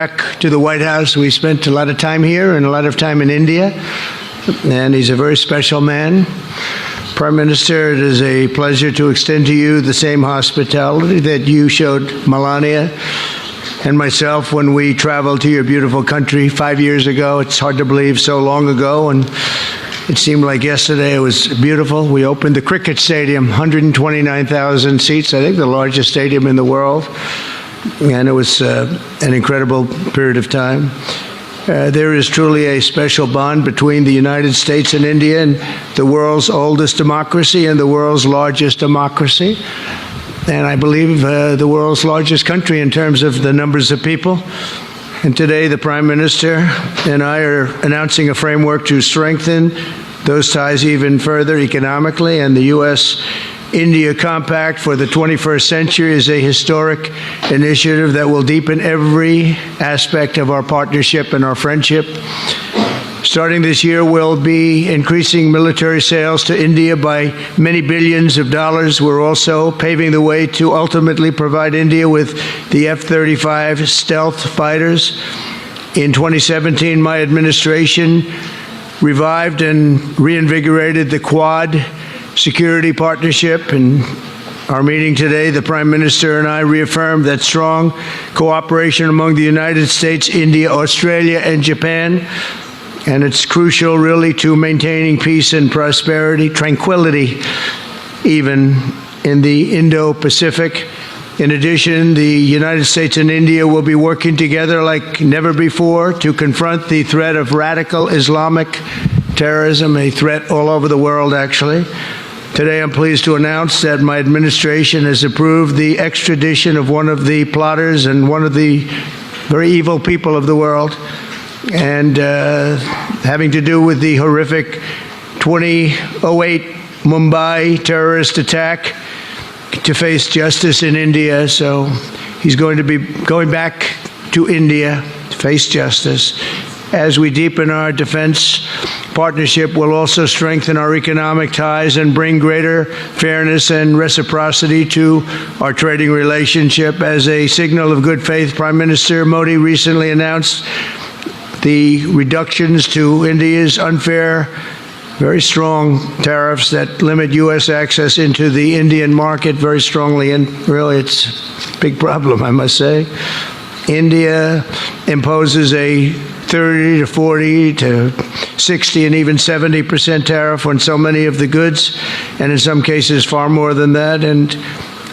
Back to the White House, we spent a lot of time here and a lot of time in India, and he's a very special man. Prime Minister, it is a pleasure to extend to you the same hospitality that you showed Melania and myself when we traveled to your beautiful country 5 years ago. It's hard to believe, so long ago, and it seemed like yesterday. It was beautiful. We opened the cricket stadium, 129,000 seats, I think the largest stadium in the world. And it was an incredible period of time. There is truly a special bond between the United States and India, and the world's oldest democracy and the world's largest democracy. And I believe the world's largest country in terms of the numbers of people. And today the Prime Minister and I are announcing a framework to strengthen those ties even further economically, and the U.S.-India Compact for the 21st century is a historic initiative that will deepen every aspect of our partnership and our friendship. Starting this year, we'll be increasing military sales to India by many billions of dollars. We're also paving the way to ultimately provide India with the F-35 stealth fighters. In 2017, my administration revived and reinvigorated the Quad security partnership. In our meeting today, the Prime Minister and I reaffirmed that strong cooperation among the United States, India, Australia, and Japan. And it's crucial, really, to maintaining peace and prosperity, tranquility, even in the Indo-Pacific. In addition, the United States and India will be working together like never before to confront the threat of radical Islamic terrorism, a threat all over the world, actually. Today, I'm pleased to announce that my administration has approved the extradition of one of the plotters and one of the very evil people of the world, and having to do with the horrific 2008 Mumbai terrorist attack, to face justice in India. So he's going to be going back to India to face justice. As we deepen our defense partnership, we'll also strengthen our economic ties and bring greater fairness and reciprocity to our trading relationship. As a signal of good faith, Prime Minister Modi recently announced the reductions to India's unfair, very strong tariffs that limit U.S. access into the Indian market very strongly, and really it's a big problem, I must say. India imposes a 30 to 40 to 60 and even 70% tariff on so many of the goods, and in some cases far more than that. And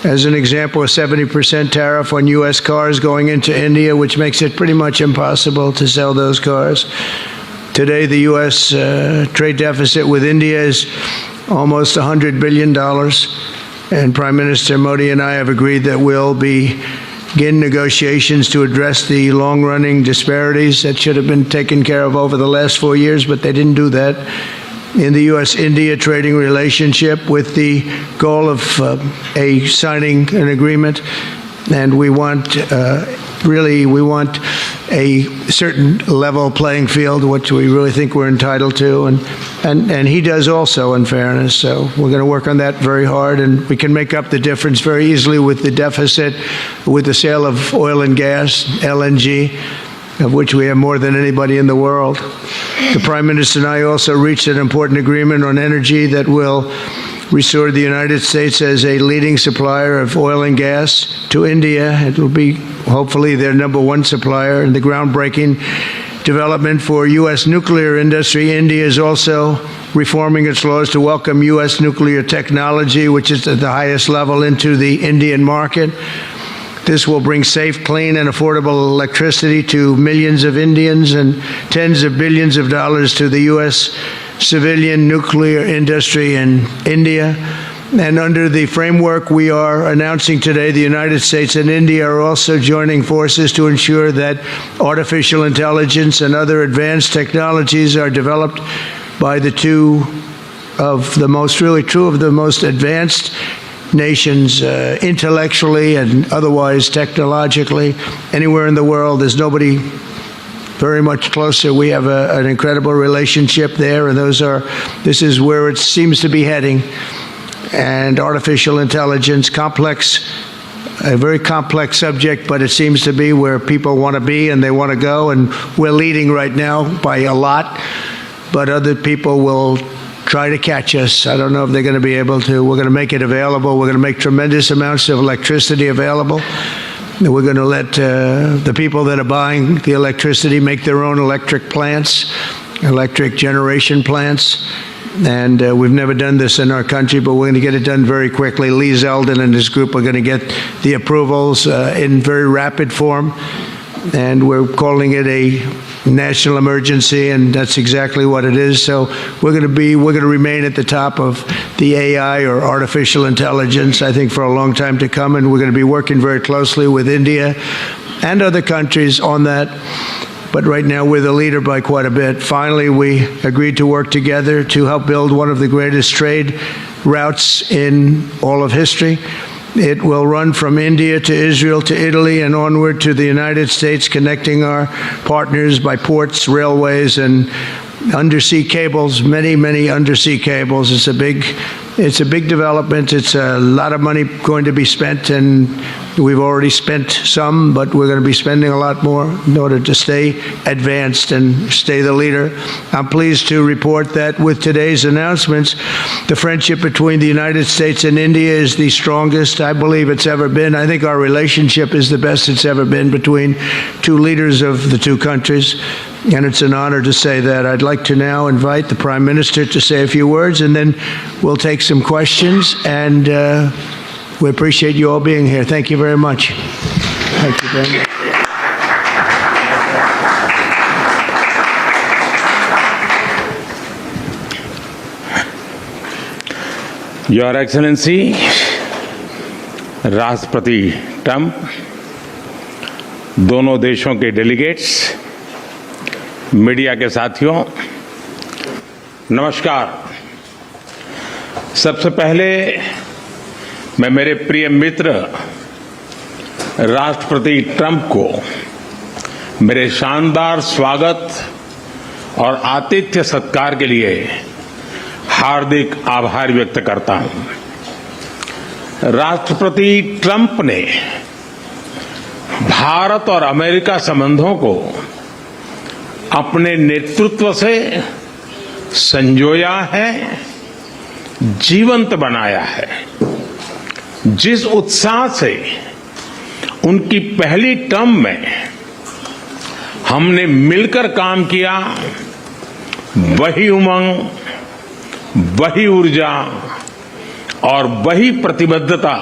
as an example, a 70% tariff on U.S. cars going into India, which makes it pretty much impossible to sell those cars. Today, the U.S. trade deficit with India is almost $100 billion, and Prime Minister Modi and I have agreed that we'll begin negotiations to address the long-running disparities that should have been taken care of over the last 4 years, but they didn't do that, in the U.S.-India trading relationship, with the goal of signing an agreement. And we want we want a certain level playing field, which we really think we're entitled to, and he does also, in fairness. So we're going to work on that very hard, and we can make up the difference very easily with the deficit, with the sale of oil and gas, LNG, of which we have more than anybody in the world. The Prime Minister and I also reached an important agreement on energy that will restore the United States as a leading supplier of oil and gas to India. It will be, hopefully, their #1 supplier. And the groundbreaking development for U.S. nuclear industry. India is also reforming its laws to welcome U.S. nuclear technology, which is at the highest level, into the Indian market. This will bring safe, clean, and affordable electricity to millions of Indians and tens of billions of dollars to the U.S. civilian nuclear industry in India. And under the framework we are announcing today, the United States and India are also joining forces to ensure that artificial intelligence and other advanced technologies are developed by the two of the most advanced nations, intellectually and otherwise technologically. Anywhere in the world, there's nobody very much closer. We have an incredible relationship there, and this is where it seems to be heading. And artificial intelligence, complex a very complex subject, but it seems to be where people want to be and they want to go, and we're leading right now by a lot, but other people will try to catch us. I don't know if they're going to be able to. We're going to make it available. We're going to make tremendous amounts of electricity available. We're going to let the people that are buying the electricity make their own electric plants, electric generation plants. And we've never done this in our country, but we're going to get it done very quickly. Lee Zeldin and his group are going to get the approvals in very rapid form. And we're calling it a national emergency, and that's exactly what it is. So we're going to remain at the top of the AI, or artificial intelligence, I think, for a long time to come, and we're going to be working very closely with India and other countries on that. But right now we're the leader by quite a bit. Finally, we agreed to work together to help build one of the greatest trade routes in all of history. It will run from India to Israel to Italy and onward to the United States, connecting our partners by ports, railways, and undersea cables, many undersea cables. It's a big development. It's a lot of money going to be spent, and we've already spent some, but we're going to be spending a lot more in order to stay advanced and stay the leader. I'm pleased to report that with today's announcements, the friendship between the United States and India is the strongest I believe it's ever been. I think our relationship is the best it's ever been between two leaders of the two countries, and it's an honor to say that. I'd like to now invite the Prime Minister to say a few words, and then we'll take some questions, and we appreciate you all being here. Thank you very much. Thank you very much. Your Excellency, राष्ट्रपति Trump, दोनों देशों के delegates, media के साथियों, नमस्कार। सबसे पहले मैं मेरे प्रिय मित्र राष्ट्रपति ट्रंप को मेरे शानदार स्वागत और आतिथ्य सत्कार के लिए हार्दिक आभार व्यक्त करता हूं। राष्ट्रपति ट्रंप ने भारत और अमेरिका संबंधों को अपने नेतृत्व से संजोया है, जीवंत बनाया है। जिस उत्साह से उनकी पहली टर्म में हमने मिलकर काम किया, वही उमंग, वही ऊर्जा और वही प्रतिबद्धता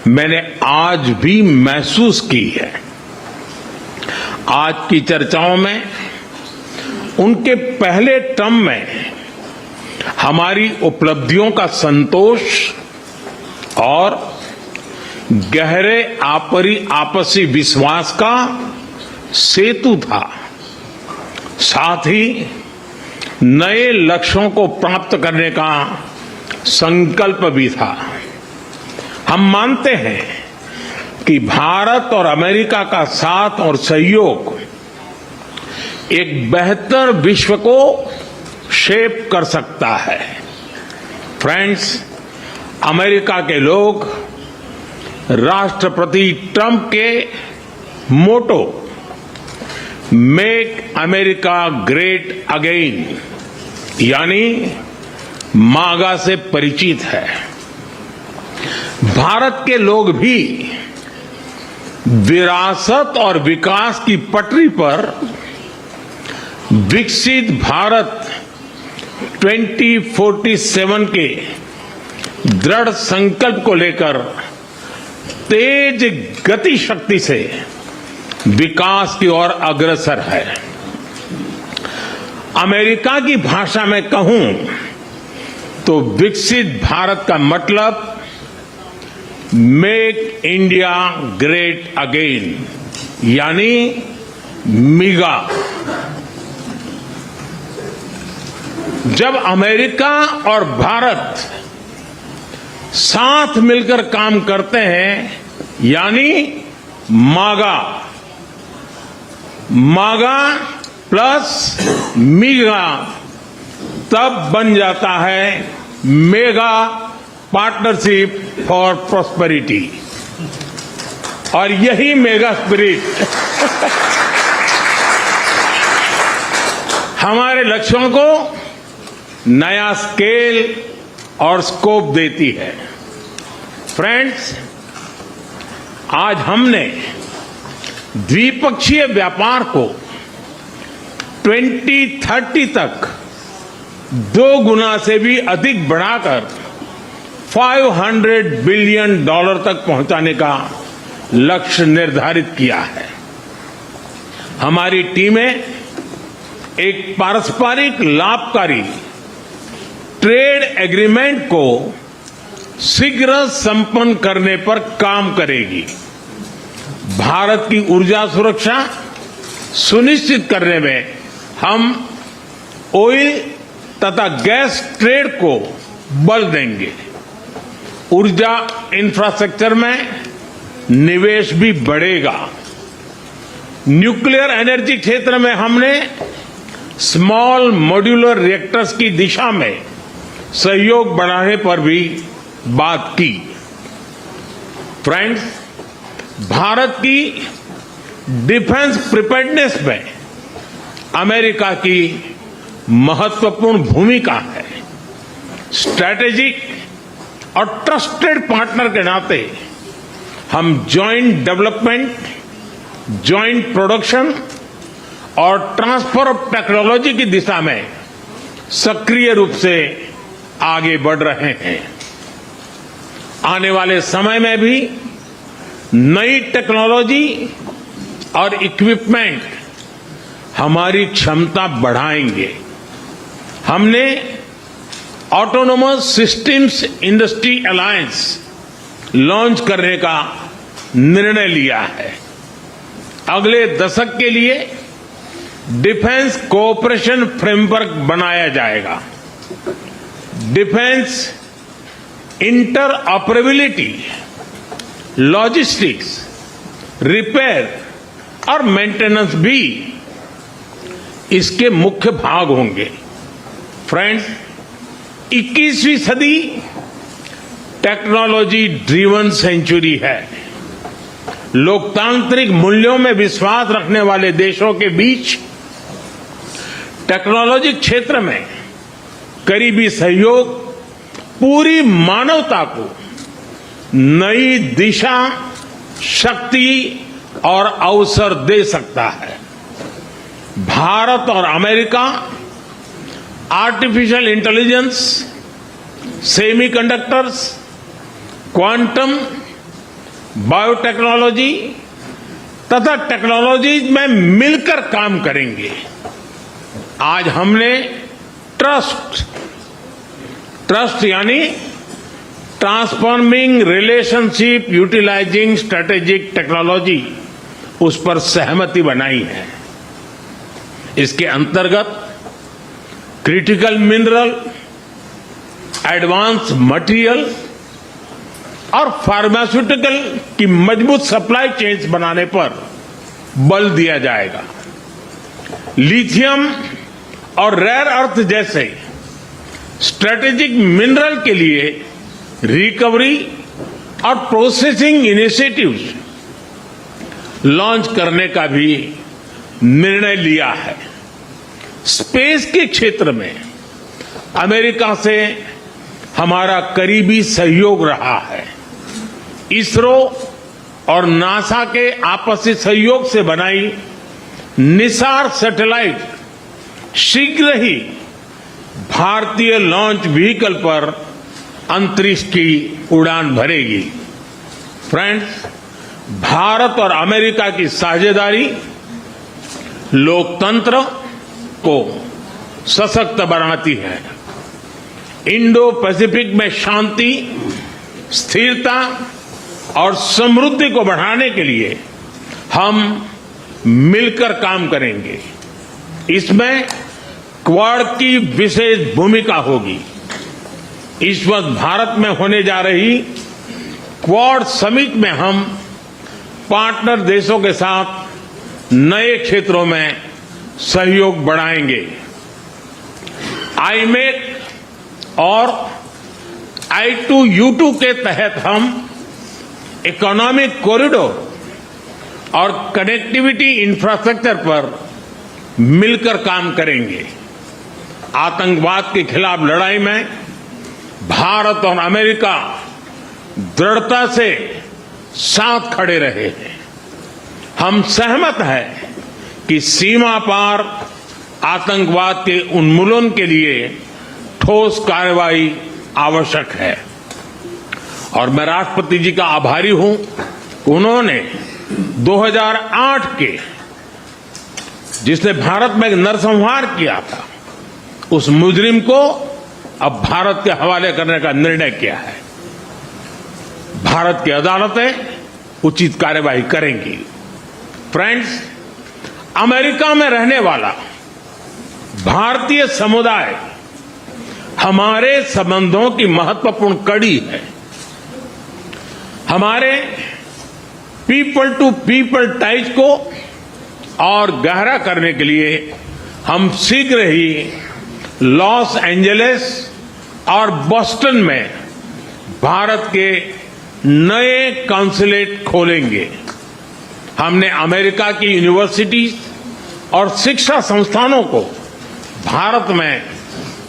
मैंने आज भी महसूस की है। आज की चर्चाओं में उनके पहले टर्म में हमारी उपलब्धियों का संतोष और गहरे आपसी विश्वास का सेतु था। साथ ही नए लक्ष्यों को प्राप्त करने का संकल्प भी था। हम मानते हैं कि भारत और अमेरिका का साथ और सहयोग एक बेहतर विश्व को शेप कर सकता है। फ्रेंड्स, अमेरिका के लोग राष्ट्रपति ट्रंप के मोटो मेक अमेरिका ग्रेट अगेन यानी मागा से परिचित है। भारत के लोग भी विरासत और विकास की पटरी पर विकसित भारत 2047 के दृढ़ संकल्प को लेकर तेज गति शक्ति से विकास की ओर अग्रसर है। अमेरिका की भाषा में कहूं तो विकसित भारत का मतलब मेक इंडिया ग्रेट अगेन यानी मिगा। जब अमेरिका और भारत साथ मिलकर काम करते हैं यानी मागा, मागा प्लस मीगा, तब बन जाता है मेगा पार्टनरशिप फॉर प्रॉस्पेरिटी। और यही मेगा स्पिरिट हमारे लक्ष्यों को नया स्केल और स्कोप देती है। फ्रेंड्स, आज हमने द्विपक्षीय व्यापार को 2030 तक 2 गुना से भी अधिक बढ़ाकर $500 बिलियन तक पहुंचाने का लक्ष्य निर्धारित किया है। हमारी टीमें एक पारस्परिक लाभकारी ट्रेड एग्रीमेंट को शीघ्र संपन्न करने पर काम करेगी। भारत की ऊर्जा सुरक्षा सुनिश्चित करने में हम ऑयल तथा गैस ट्रेड को बल देंगे। ऊर्जा इंफ्रास्ट्रक्चर में निवेश भी बढ़ेगा। न्यूक्लियर एनर्जी क्षेत्र में हमने स्मॉल मॉड्यूलर रिएक्टर्स की दिशा में सहयोग बढ़ाने पर भी बात की। फ्रेंड्स, भारत की डिफेंस प्रिपेयर्डनेस में अमेरिका की महत्वपूर्ण भूमिका है। स्ट्रैटेजिक और ट्रस्टेड पार्टनर के नाते हम जॉइंट डेवलपमेंट, जॉइंट प्रोडक्शन और ट्रांसफर ऑफ टेक्नोलॉजी की दिशा में सक्रिय रूप से आगे बढ़ रहे हैं। आने वाले समय में भी नई टेक्नोलॉजी और इक्विपमेंट हमारी क्षमता बढ़ाएंगे। हमने autonomous systems industry alliance launch करने का निर्णय लिया है। अगले दशक के लिए डिफेंस कोऑपरेशन फ्रेमवर्क बनाया जाएगा। डिफेंस इंटरऑपरेबिलिटी, लॉजिस्टिक्स, रिपेयर और मेंटेनेंस भी इसके मुख्य भाग होंगे। फ्रेंड्स, 21वीं सदी टेक्नोलॉजी ड्रिवन सेंचुरी है। लोकतांत्रिक मूल्यों में विश्वास रखने वाले देशों के बीच टेक्नोलॉजी क्षेत्र में करीबी सहयोग पूरी मानवता को नई दिशा, शक्ति और अवसर दे सकता है। भारत और America artificial intelligence, semiconductors, quantum, biotechnology तथा टेक्नोलॉजी में मिलकर काम करेंगे। आज हमने ट्रस्ट यानी transforming relationship utilizing strategic technology, उस पर सहमति बनाई है। इसके अंतर्गत क्रिटिकल मिनरल, एडवांस मटेरियल और फार्मास्यूटिकल की मजबूत सप्लाई चेन्स बनाने पर बल दिया जाएगा। लिथियम और रेयर अर्थ जैसे स्ट्रेटेजिक मिनरल के लिए रिकवरी और प्रोसेसिंग इनिशिएटिव्स लॉन्च करने का भी निर्णय लिया है। स्पेस के क्षेत्र में अमेरिका से हमारा करीबी सहयोग रहा है। इसरो और नासा के आपसी सहयोग से बनाई निसार सैटेलाइट शीघ्र ही भारतीय लॉन्च व्हीकल पर अंतरिक्ष की उड़ान भरेगी। फ्रेंड्स, भारत और अमेरिका की साझेदारी लोकतंत्र को सशक्त बनाती है। इंडो पैसिफिक में शांति, स्थिरता और समृद्धि को बढ़ाने के लिए हम मिलकर काम करेंगे। इसमें क्वाड की विशेष भूमिका होगी। इस वक्त भारत में होने जा रही क्वाड समिट में हम पार्टनर देशों के साथ नए क्षेत्रों में सहयोग बढ़ाएंगे। आईमेक और I2U2 के तहत हम इकोनॉमिक कॉरिडोर और कनेक्टिविटी इंफ्रास्ट्रक्चर पर मिलकर काम करेंगे। आतंकवाद के खिलाफ लड़ाई में भारत और अमेरिका दृढ़ता से साथ खड़े रहे हैं। हम सहमत हैं कि सीमा पार आतंकवाद के उन्मूलन के लिए ठोस कार्रवाई आवश्यक है और मैं राष्ट्रपति जी का आभारी हूं। उन्होंने 2008 के जिसने भारत में एक नरसंहार किया था उस मुजरिम को अब भारत के हवाले करने का निर्णय किया है। भारत की अदालतें उचित कार्रवाई करेंगी। फ्रेंड्स, अमेरिका में रहने वाला भारतीय समुदाय हमारे संबंधों की महत्वपूर्ण कड़ी है। हमारे पीपल टू पीपल टाइज को और गहरा करने के लिए हम शीघ्र ही लॉस एंजलिस और बॉस्टन में भारत के नए कॉन्सुलेट खोलेंगे। हमने अमेरिका की यूनिवर्सिटीज और शिक्षा संस्थानों को भारत में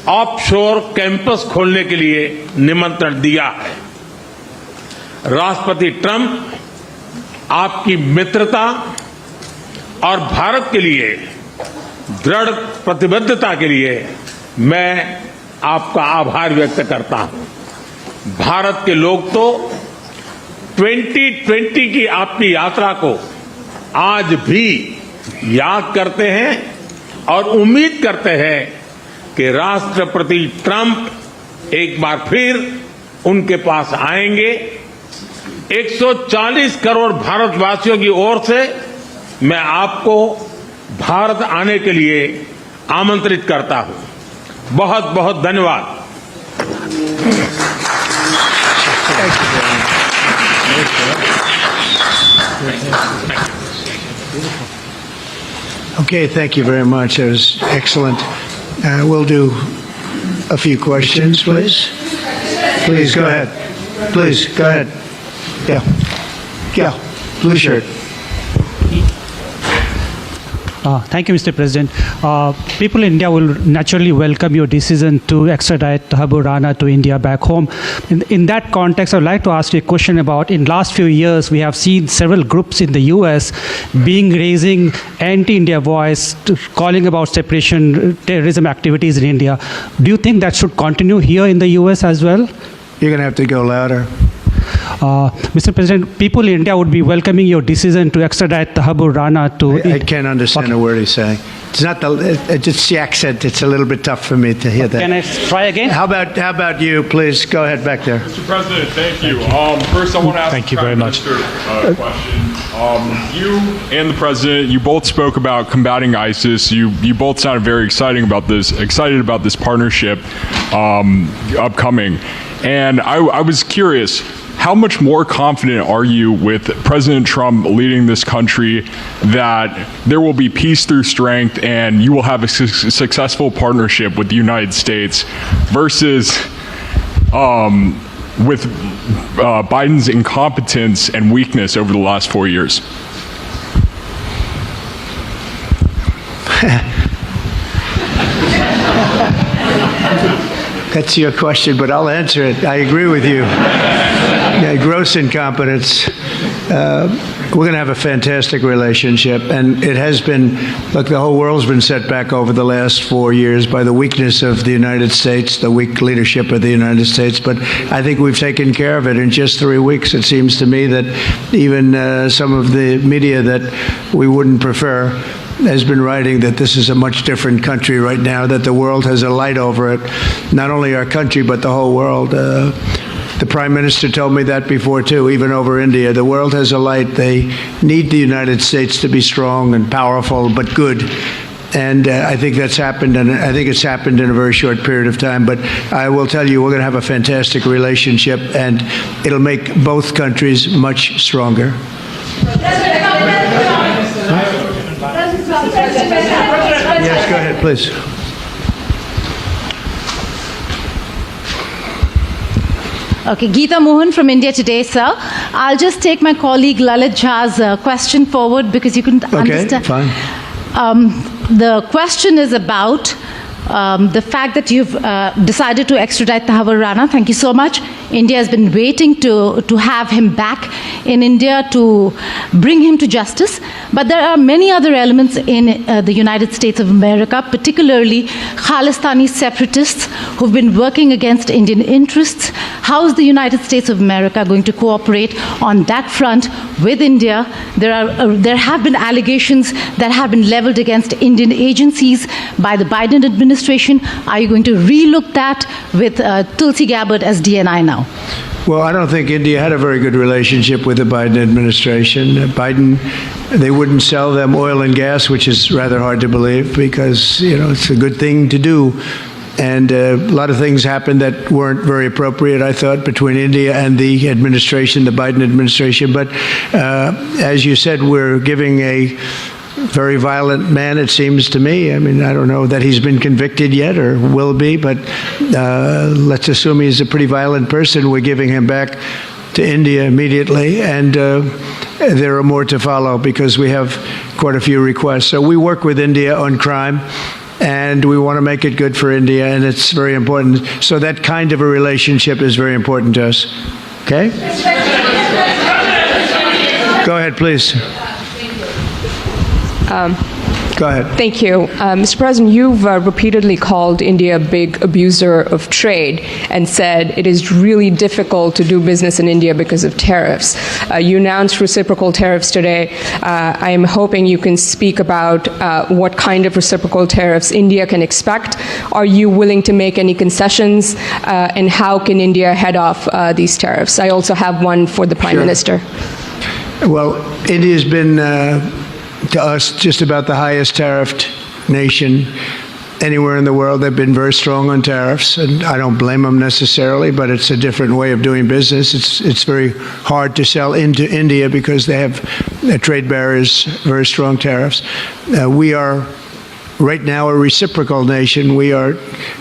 ऑफशोर कैंपस खोलने के लिए निमंत्रण दिया है। राष्ट्रपति ट्रंप आपकी मित्रता और भारत के लिए दृढ़ प्रतिबद्धता के लिए मैं आपका आभार व्यक्त करता हूं। भारत के लोग तो 2020 की आपकी यात्रा को आज भी याद करते हैं और उम्मीद करते हैं कि राष्ट्रपति ट्रंप एक बार फिर उनके पास आएंगे। 140 करोड़ भारतवासियों की ओर से मैं आपको भारत आने के लिए आमंत्रित करता हूं। बहुत बहुत धन्यवाद। Okay, thank you very much. That was excellent. We'll do a few questions, please. Please, go ahead. Please, go ahead. Yeah, blue shirt. Thank you, Mr. President. People in India will naturally welcome your decision to extradite Thabur Rana to India back home. In that context, I would like to ask you a question about, in last few years, we have seen several groups in the U.S. raising anti-India voice, calling about separation, terrorism activities in India. Do you think that should continue here in the U.S. as well? You're going to have to go louder. Mr. President, people in India would be welcoming your decision to extradite Thabur Rana to... I can't understand a word he's saying. It's not it's the accent. It's a little bit tough for me to hear that. Can I try again? How about you, please? Go ahead back there. Mr. President, thank you. First, I want to ask Thank the you very Prime much. Minister a question. You and the President, you both spoke about combating ISIS. You both sounded very excited about this partnership upcoming. And I was curious, how much more confident are you with President Trump leading this country that there will be peace through strength and you will have a successful partnership with the United States versus with Biden's incompetence and weakness over the last 4 years? That's your question, but I'll answer it. I agree with you. Yeah, gross incompetence. We're going to have a fantastic relationship, and it has been, look, the whole world's been set back over the last 4 years by the weakness of the United States, the weak leadership of the United States, but I think we've taken care of it in just 3 weeks. It seems to me that even some of the media that we wouldn't prefer has been writing that this is a much different country right now, that the world has a light over it, not only our country, but the whole world. The Prime Minister told me that before, too, even over India. The world has a light. They need the United States to be strong and powerful, but good. And I think that's happened, and I think it's happened in a very short period of time. But I will tell you, we're going to have a fantastic relationship, and it'll make both countries much stronger. Yes, go ahead, please. Okay, Geeta Mohan from India Today, sir. I'll just take my colleague Lalit Jha's question forward because you couldn't Okay, understand. fine. The question is about the fact that you've decided to extradite Tahabur Rana. Thank you so much. India has been waiting to have him back in India to bring him to justice. But there are many other elements in the United States of America, particularly Khalistani separatists who've been working against Indian interests. How is the United States of America going to cooperate on that front with India? There have been allegations that have been leveled against Indian agencies by the Biden administration. Are you going to relook that with Tulsi Gabbard as DNI now? Well, I don't think India had a very good relationship with the Biden administration. Biden, they wouldn't sell them oil and gas, which is rather hard to believe because, it's a good thing to do. And a lot of things happened that weren't very appropriate, I thought, between India and the administration, the Biden administration. But as you said, we're giving a very violent man, it seems to me. I mean, I don't know that he's been convicted yet or will be, but let's assume he's a pretty violent person. We're giving him back to India immediately, and there are more to follow because we have quite a few requests. So we work with India on crime, and we want to make it good for India, and it's very important. So that kind of a relationship is very important to us. Okay? Go ahead, please. Go ahead. Thank you. Mr. President, you've repeatedly called India a big abuser of trade and said it is really difficult to do business in India because of tariffs. You announced reciprocal tariffs today. I am hoping you can speak about what kind of reciprocal tariffs India can expect. Are you willing to make any concessions? And how can India head off these tariffs? I also have one for the Prime Minister. Well, India's been to us just about the highest tariffed nation anywhere in the world. They've been very strong on tariffs, and I don't blame them necessarily, but it's a different way of doing business. It's very hard to sell into India because they have trade barriers, very strong tariffs. We are right now a reciprocal nation. We are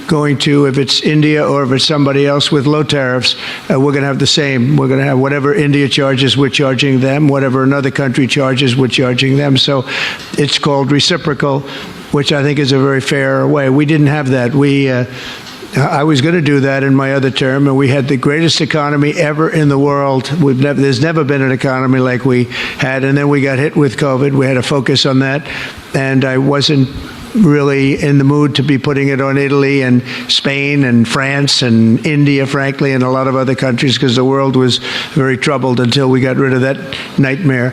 going to, if it's India or if it's somebody else with low tariffs, we're going to have the same. We're going to have whatever India charges, we're charging them. Whatever another country charges, we're charging them. So it's called reciprocal, which I think is a very fair way. We didn't have that. I was going to do that in my other term, and we had the greatest economy ever in the world. There's never been an economy like we had, and then we got hit with COVID. We had to focus on that, and I wasn't really in the mood to be putting it on Italy and Spain and France and India, frankly, and a lot of other countries because the world was very troubled until we got rid of that nightmare.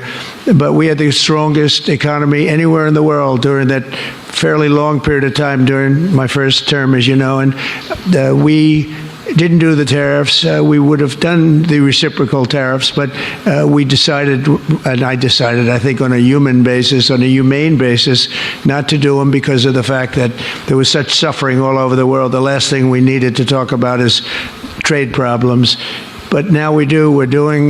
But we had the strongest economy anywhere in the world during that fairly long period of time during my first term, as you know, and we didn't do the tariffs. We would have done the reciprocal tariffs, but we decided, and I decided, I think on a human basis, on a humane basis, not to do them because of the fact that there was such suffering all over the world. The last thing we needed to talk about is trade problems. But now we do. We're doing,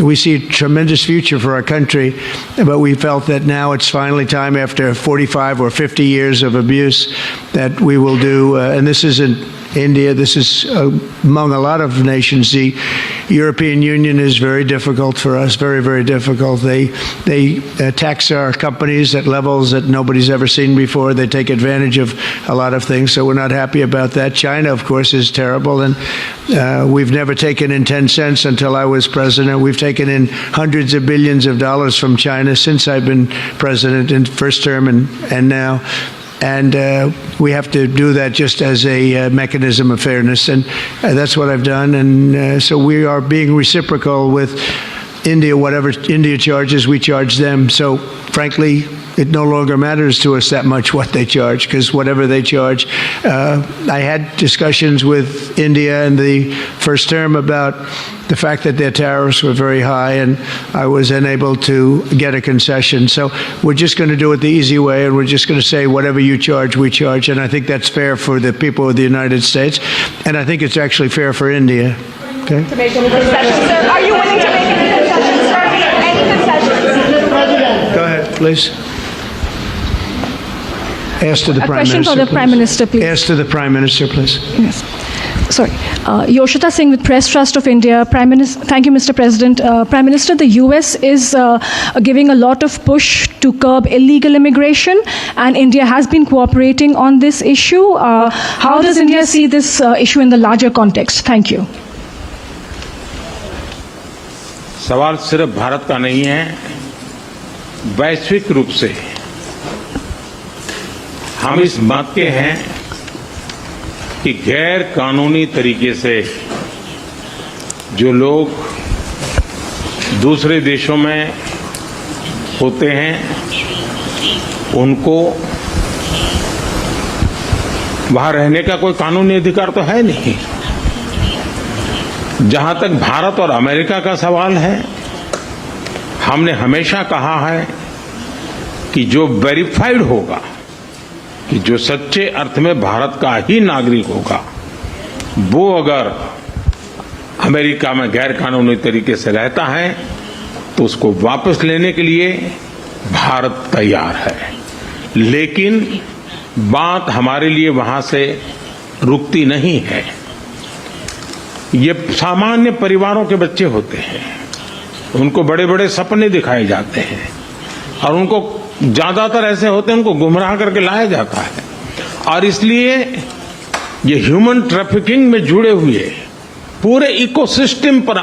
we see a tremendous future for our country, but we felt that now it's finally time, after 45 or 50 years of abuse, that we will do, and this isn't India, this is among a lot of nations. The European Union is very difficult for us, very, very difficult. They tax our companies at levels that nobody's ever seen before. They take advantage of a lot of things, so we're not happy about that. China, of course, is terrible, and we've never taken in 10 cents until I was president. We've taken in hundreds of billions of dollars from China since I've been president in first term and now. And we have to do that just as a mechanism of fairness. And that's what I've done. And so we are being reciprocal with India. Whatever India charges, we charge them. So frankly, it no longer matters to us that much what they charge, because whatever they charge. I had discussions with India in the first term about the fact that their tariffs were very high, and I was unable to get a concession. So we're just going to do it the easy way, and we're just going to say whatever you charge, we charge. And I think that's fair for the people of the United States, and I think it's actually fair for India. Okay? To make any concessions, sir? Are you willing to make any concessions, sir? Any concessions? Go ahead, please. Ask to the Prime question Minister, for the Prime Minister, please. Ask to the Prime Minister, please. Yes. Yoshita Singh with Press Trust of India. Prime Minister, thank you, Mr. President. Prime Minister, the US is giving a lot of push to curb illegal immigration, and India has been cooperating on this issue. How does India see this issue in the larger context? Thank you. सवाल सिर्फ भारत का नहीं है, वैश्विक रूप से हम इस मत के हैं कि गैर कानूनी तरीके से जो लोग दूसरे देशों में होते हैं उनको वहां रहने का कोई कानूनी अधिकार तो है नहीं। जहां तक भारत और अमेरिका का सवाल है, हमने हमेशा कहा है कि जो वेरीफाइड होगा, कि जो सच्चे अर्थ में भारत का ही नागरिक होगा, वो अगर अमेरिका में गैर कानूनी तरीके से रहता है तो उसको वापस लेने के लिए भारत तैयार है। लेकिन बात हमारे लिए वहां से रुकती नहीं है। ये सामान्य परिवारों के बच्चे होते हैं, उनको बड़े बड़े सपने दिखाए जाते हैं और उनको ज्यादातर ऐसे होते हैं उनको गुमराह करके लाया जाता है, और इसलिए ये ह्यूमन ट्रैफिकिंग में जुड़े हुए पूरे इकोसिस्टम पर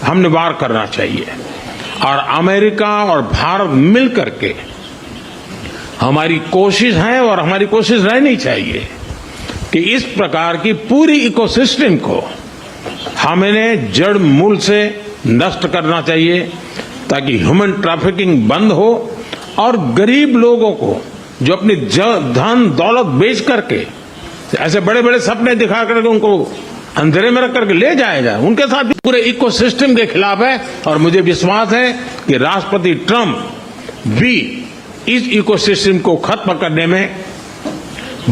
हमने वार करना चाहिए। और अमेरिका और भारत मिल करके हमारी कोशिश है और हमारी कोशिश रहनी चाहिए कि इस प्रकार की पूरी इकोसिस्टम को हमें जड़ मूल से नष्ट करना चाहिए, ताकि ह्यूमन ट्रैफिकिंग बंद हो और गरीब लोगों को जो अपनी धन दौलत बेच करके ऐसे बड़े बड़े सपने दिखा करके उनको अंधेरे में रख करके ले जाया जाए, उनके साथ भी पूरे इकोसिस्टम के खिलाफ है। और मुझे विश्वास है कि राष्ट्रपति ट्रंप भी इस इकोसिस्टम को खत्म करने में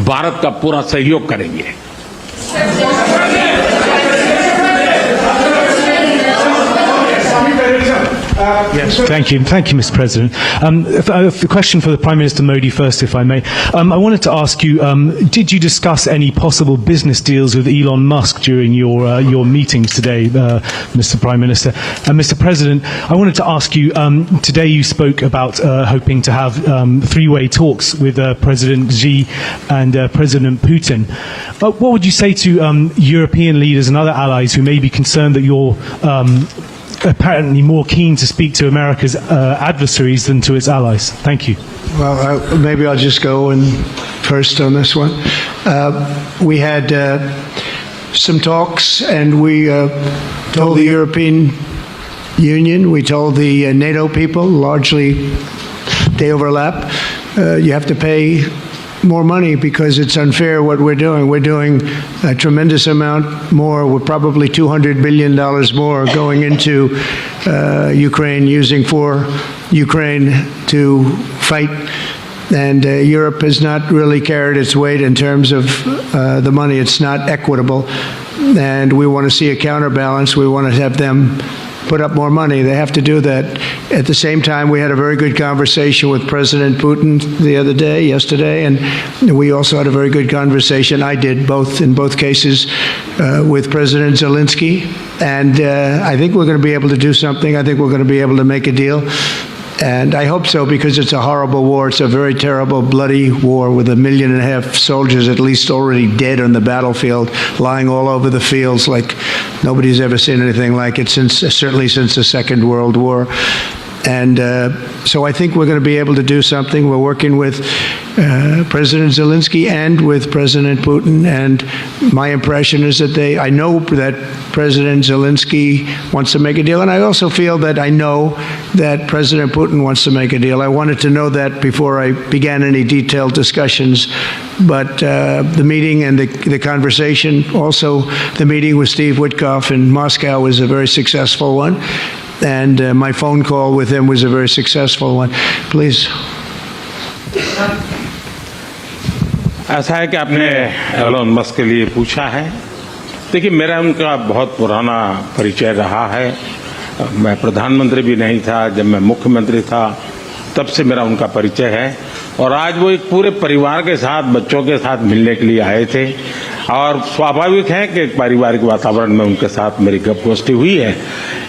भारत का पूरा सहयोग करेंगे। Yes. Thank you, Mr. President. A question for the Prime Minister Modi first, if I may. I wanted to ask you: did you discuss any possible business deals with Elon Musk during your meetings today, Mr. Prime Minister? And Mr. President, I wanted to ask you: today you spoke about hoping to have three-way talks with President Xi and President Putin. What would you say to European leaders and other allies who may be concerned that you're apparently more keen to speak to America's adversaries than to its allies? Thank you. Well, maybe I'll just go in first on this one. We had some talks, and we told the European Union, we told the NATO people, largely they overlap, you have to pay more money because it's unfair what we're doing. We're doing a tremendous amount more. We're probably $200 billion more going into Ukraine, using for Ukraine to fight. And Europe has not really carried its weight in terms of the money. It's not equitable. And we want to see a counterbalance. We want to have them put up more money. They have to do that. At the same time, we had a very good conversation with President Putin yesterday, and we also had a very good conversation. I did in both cases with President Zelensky, and I think we're going to be able to do something. I think we're going to be able to make a deal. And I hope so, because it's a horrible war. It's a very terrible, bloody war with 1.5 million soldiers at least already dead on the battlefield, lying all over the fields like nobody's ever seen anything like it, certainly since the Second World War. And so I think we're going to be able to do something. We're working with President Zelensky and with President Putin, and my impression is that I know that President Zelensky wants to make a deal, and I also feel that I know that President Putin wants to make a deal. I wanted to know that before I began any detailed discussions, but the meeting and the conversation, also the meeting with Steve Witkoff in Moscow, was a very successful one, and my phone call with him was a very successful one. Please. ऐसा है कि आपने Elon Musk के लिए पूछा है। देखिए, मेरा उनका बहुत पुराना परिचय रहा है। मैं प्रधानमंत्री भी नहीं था, जब मैं मुख्यमंत्री था तब से मेरा उनका परिचय है, और आज वो एक पूरे परिवार के साथ, बच्चों के साथ मिलने के लिए आए थे। और स्वाभाविक है कि एक पारिवारिक वातावरण में उनके साथ मेरी गपगोष्ठी हुई है।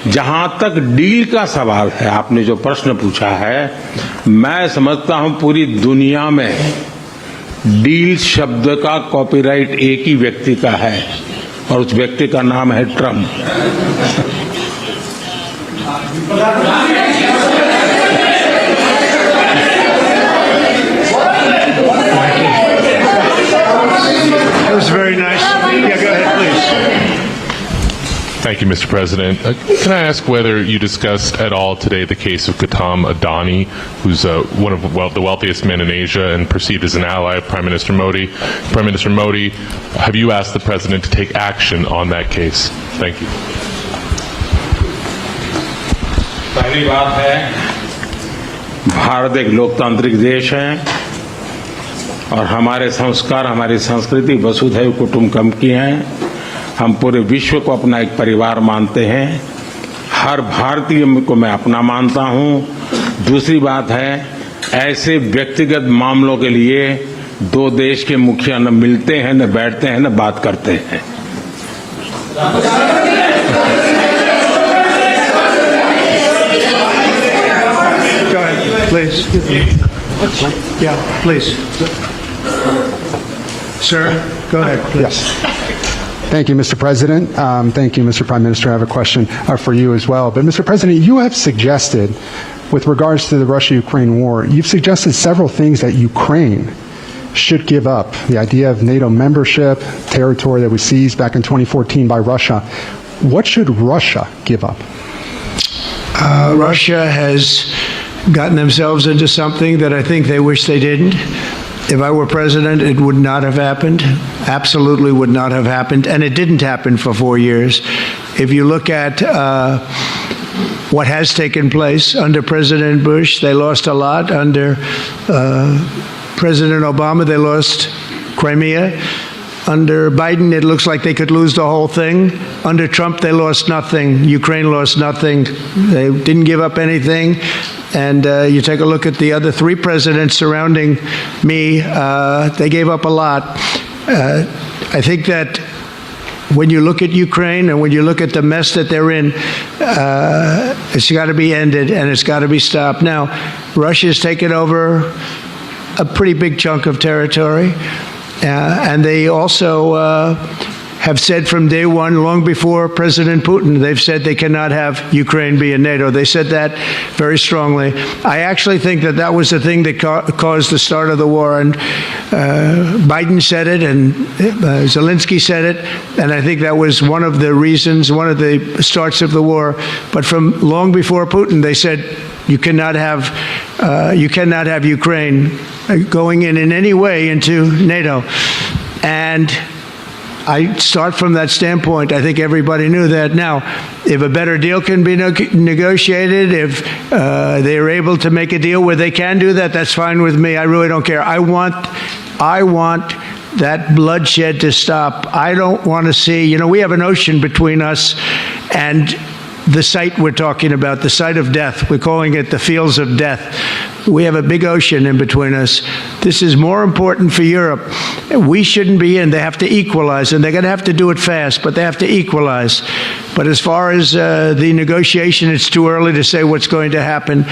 जहां तक डील का सवाल है, आपने जो प्रश्न पूछा है, मैं समझता हूं पूरी दुनिया में डील शब्द का कॉपीराइट एक ही व्यक्ति का है और उस व्यक्ति का नाम है Trump. That was very nice. Yeah, go ahead, please. Thank you, Mr. President. Can I ask whether you discussed at all today the case of Gautam Adani, who's one of the wealthiest men in Asia and perceived as an ally of Prime Minister Modi? Prime Minister Modi, have you asked the President to take action on that case? Thank you. पहली बात है, भारत एक लोकतांत्रिक देश है और हमारे संस्कार, हमारी संस्कृति वसुधैव कुटुंबकम की हैं। हम पूरे विश्व को अपना एक परिवार मानते हैं। हर भारतीय को मैं अपना मानता हूं। दूसरी बात है, ऐसे व्यक्तिगत मामलों के लिए दो देश के मुखिया न मिलते हैं, न बैठते हैं, न बात करते हैं। Go ahead, please. Yeah, please. Sir, go ahead, please. Thank you, Mr. President. Thank you, Mr. Prime Minister. I have a question for you as well. But, Mr. President, you have suggested, with regards to the Russia-Ukraine war, you've suggested several things that Ukraine should give up. The idea of NATO membership, territory that was seized back in 2014 by Russia. What should Russia give up? Russia has gotten themselves into something that I think they wish they didn't. If I were president, it would not have happened. Absolutely would not have happened. And it didn't happen for 4 years. If you look at what has taken place under President Bush, they lost a lot. Under President Obama, they lost Crimea. Under Biden, it looks like they could lose the whole thing. Under Trump, they lost nothing. Ukraine lost nothing. They didn't give up anything. And you take a look at the other three presidents surrounding me, they gave up a lot. I think that when you look at Ukraine and when you look at the mess that they're in, it's got to be ended and it's got to be stopped. Now, Russia's taken over a pretty big chunk of territory, and they also have said from day one, long before President Putin, they've said they cannot have Ukraine be in NATO. They said that very strongly. I actually think that that was the thing that caused the start of the war. And Biden said it, and Zelensky said it, and I think that was one of the reasons, one of the starts of the war. But from long before Putin, they said you cannot have Ukraine going in any way into NATO. And I start from that standpoint. I think everybody knew that. Now, if a better deal can be negotiated, if they are able to make a deal where they can do that, that's fine with me. I really don't care. I want that bloodshed to stop. I don't want to see, we have an ocean between us and the site we're talking about, the site of death. We're calling it the fields of death. We have a big ocean in between us. This is more important for Europe. We shouldn't be in. They have to equalize, and they're going to have to do it fast, but they have to equalize. But as far as the negotiation, it's too early to say what's going to happen.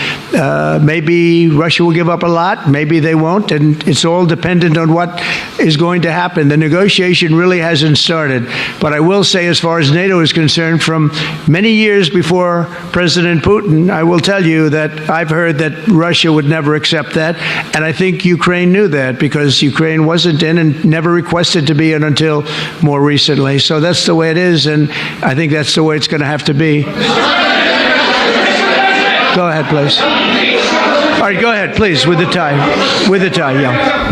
Maybe Russia will give up a lot. Maybe they won't, and it's all dependent on what is going to happen. The negotiation really hasn't started. But I will say, as far as NATO is concerned, from many years before President Putin, I will tell you that I've heard that Russia would never accept that, and I think Ukraine knew that because Ukraine wasn't in and never requested to be in until more recently. So that's the way it is, and I think that's the way it's going to have to be. Go ahead, please. All right, go ahead, please, with the tie. With the tie, yeah.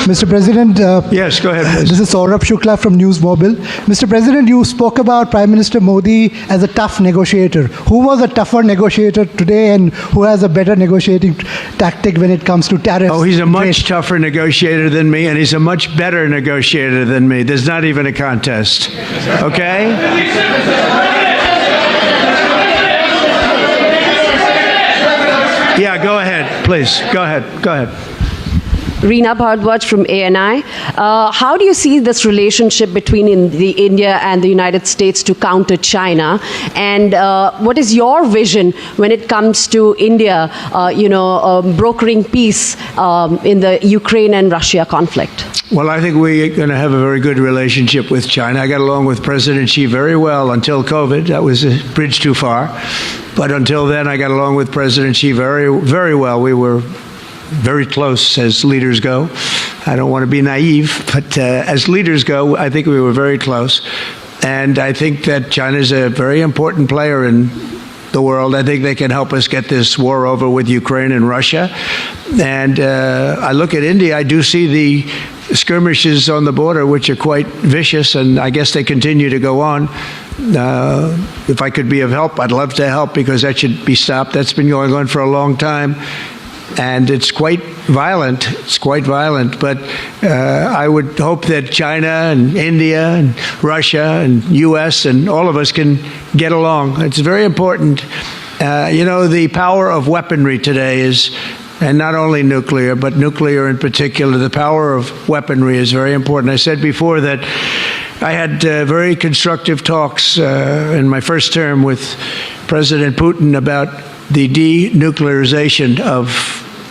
Mr. President, yes, go ahead, please. This is Saurabh Shukla from News Mobile. Mr. President, you spoke about Prime Minister Modi as a tough negotiator. Who was a tougher negotiator today and who has a better negotiating tactic when it comes to tariffs? Oh, he's a much tougher negotiator than me, and he's a much better negotiator than me. There's not even a contest. Okay? Yeah, go ahead, please. Go ahead. Go ahead. Reena Bhardwaj from ANI. How do you see this relationship between India and the United States to counter China? And what is your vision when it comes to India, brokering peace in the Ukraine and Russia conflict? Well, I think we're going to have a very good relationship with China. I got along with President Xi very well until COVID. That was a bridge too far. But until then, I got along with President Xi very, very well. We were very close as leaders go. I don't want to be naive, but as leaders go, I think we were very close. And I think that China is a very important player in the world. I think they can help us get this war over with Ukraine and Russia. And I look at India, I do see the skirmishes on the border, which are quite vicious, and I guess they continue to go on. If I could be of help, I'd love to help, because that should be stopped. That's been going on for a long time, and it's quite violent. It's quite violent, but I would hope that China and India and Russia and U.S. and all of us can get along. It's very important. The power of weaponry today is, and not only nuclear, but nuclear in particular, the power of weaponry is very important. I said before that I had very constructive talks in my first term with President Putin about the denuclearization of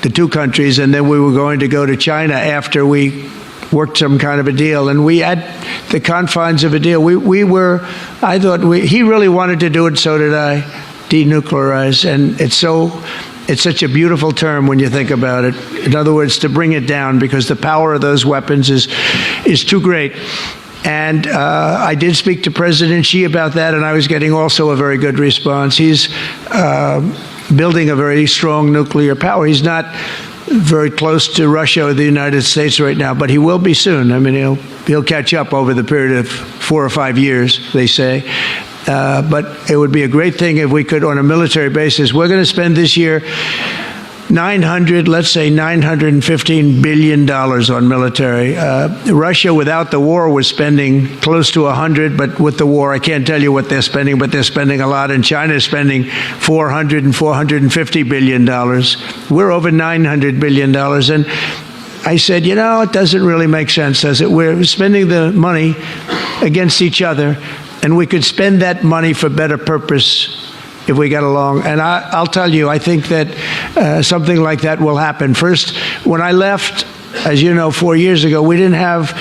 the two countries, and then we were going to go to China after we worked some kind of a deal, and we had the confines of a deal. He really wanted to do it, so did I, denuclearize, and it's such a beautiful term when you think about it. In other words, to bring it down, because the power of those weapons is too great. And I did speak to President Xi about that, and I was getting also a very good response. He's building a very strong nuclear power. He's not very close to Russia or the United States right now, but he will be soon. I mean, he'll catch up over the period of 4 or 5 years, they say. But it would be a great thing if we could, on a military basis. We're going to spend this year $915 billion on military. Russia, without the war, was spending close to 100, but with the war, I can't tell you what they're spending, but they're spending a lot. And China is spending $400 and $450 billion. We're over $900 billion. And I said, it doesn't really make sense, does it? We're spending the money against each other, and we could spend that money for better purpose if we get along. And I'll tell you, I think that something like that will happen. First, when I left, as you know, 4 years ago, we didn't have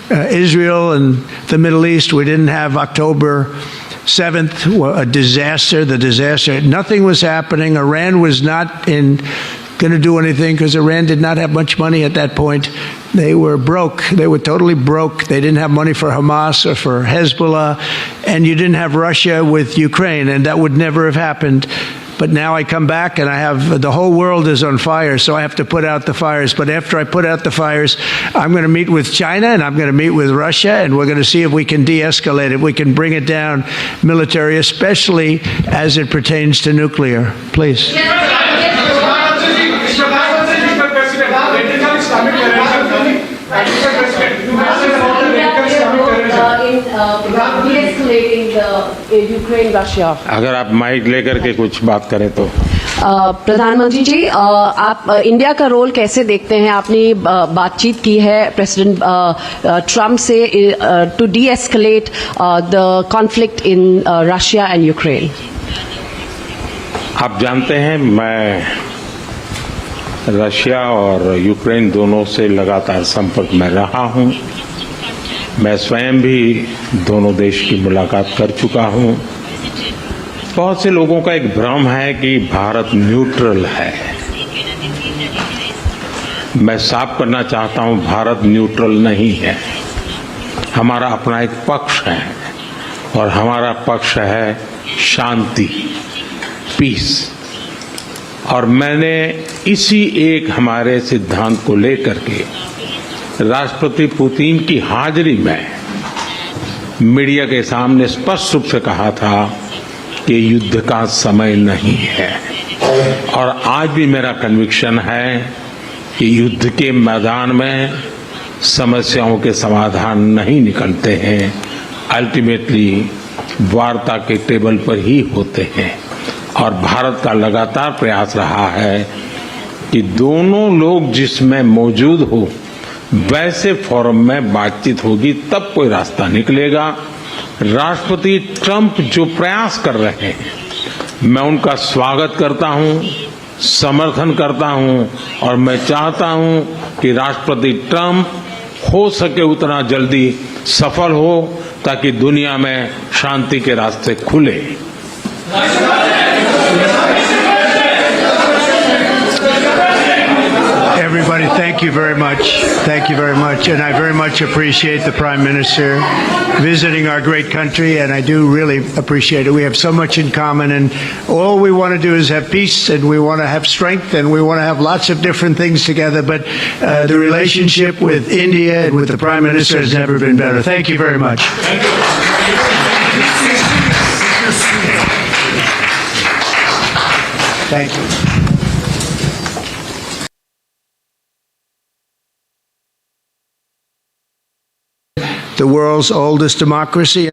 Israel and the Middle East. We didn't have October 7th, a disaster, Nothing was happening. Iran was not going to do anything, because Iran did not have much money at that point. They were broke. They were totally broke. They didn't have money for Hamas or for Hezbollah, and you didn't have Russia with Ukraine, and that would never have happened. But now I come back and the whole world is on fire, so I have to put out the fires. But after I put out the fires, I'm going to meet with China and I'm going to meet with Russia, and we're going to see if we can de-escalate it. We can bring it down military, especially as it pertains to nuclear. Please. अगर आप mic लेकर के कुछ बात करें तो प्रधानमंत्री जी, आप इंडिया का रोल कैसे देखते हैं? आपने बातचीत की है प्रेसिडेंट ट्रम्प से to de-escalate the conflict in Russia and Ukraine. आप जानते हैं, मैं रशिया और यूक्रेन दोनों से लगातार संपर्क में रहा हूं. मैं स्वयं भी दोनों देश की मुलाकात कर चुका हूं. बहुत से लोगों का एक भ्रम है कि भारत न्यूट्रल है. मैं साफ करना चाहता हूं, भारत न्यूट्रल नहीं है. हमारा अपना एक पक्ष है, और हमारा पक्ष है शांति, पीस. और मैंने इसी एक हमारे सिद्धांत को लेकर के राष्ट्रपति पुतिन की हाजिरी में मीडिया के सामने स्पष्ट रूप से कहा था कि युद्ध का समय नहीं है. और आज भी मेरा कन्विक्शन है कि युद्ध के मैदान में समस्याओं के समाधान नहीं निकलते हैं, अल्टीमेटली वार्ता के टेबल पर ही होते हैं. और भारत का लगातार प्रयास रहा है कि दोनों लोग जिसमें मौजूद हो वैसे फोरम में बातचीत होगी, तब कोई रास्ता निकलेगा। राष्ट्रपति ट्रंप जो प्रयास कर रहे हैं, मैं उनका स्वागत करता हूं, समर्थन करता हूं और मैं चाहता हूं कि राष्ट्रपति ट्रंप हो सके उतना जल्दी सफल हो ताकि दुनिया में शांति के रास्ते खुले। Everybody, thank you very much. Thank you very much. And I very much appreciate the Prime Minister visiting our great country, and I do really appreciate it. We have so much in common, and all we want to do is have peace, and we want to have strength, and we want to have lots of different things together. But the relationship with India and with the Prime Minister has never been better. Thank you very much. Thank you. The world's oldest democracy.